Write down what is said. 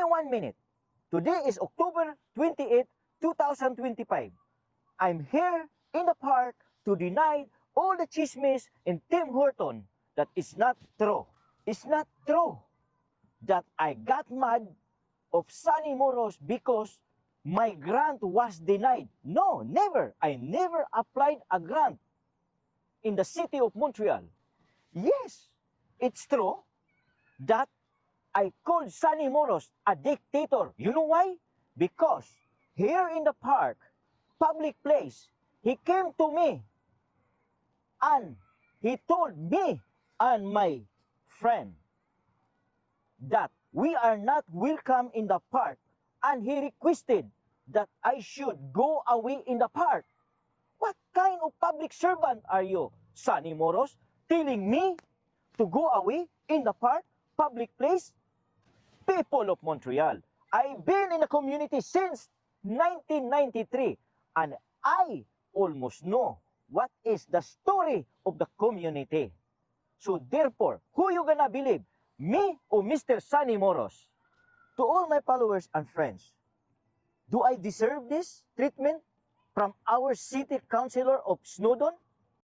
1 minute. Today is October 28, 2025. I'm here in the park to deny all the chismis in Tim Horton that is not true. It's not true that I got mad of Sunny Moros because my grant was denied. No, never. I never applied a grant in the city of Montreal. Yes, it's true that I called Sunny Moros a dictator. You know why? Because here in the park, public place, he came to me and he told me and my friend that we are not welcome in the park, and he requested that I should go away in the park. What kind of public servant are you, Sunny Moros, telling me to go away in the park, public place? People of Montreal, I've been in the community since 1993, and I almost know what is the story of the community. So therefore, who you gonna believe, me or Mr. Sunny Moros? To all my followers and friends, do I deserve this treatment from our city councilor of Snowdon?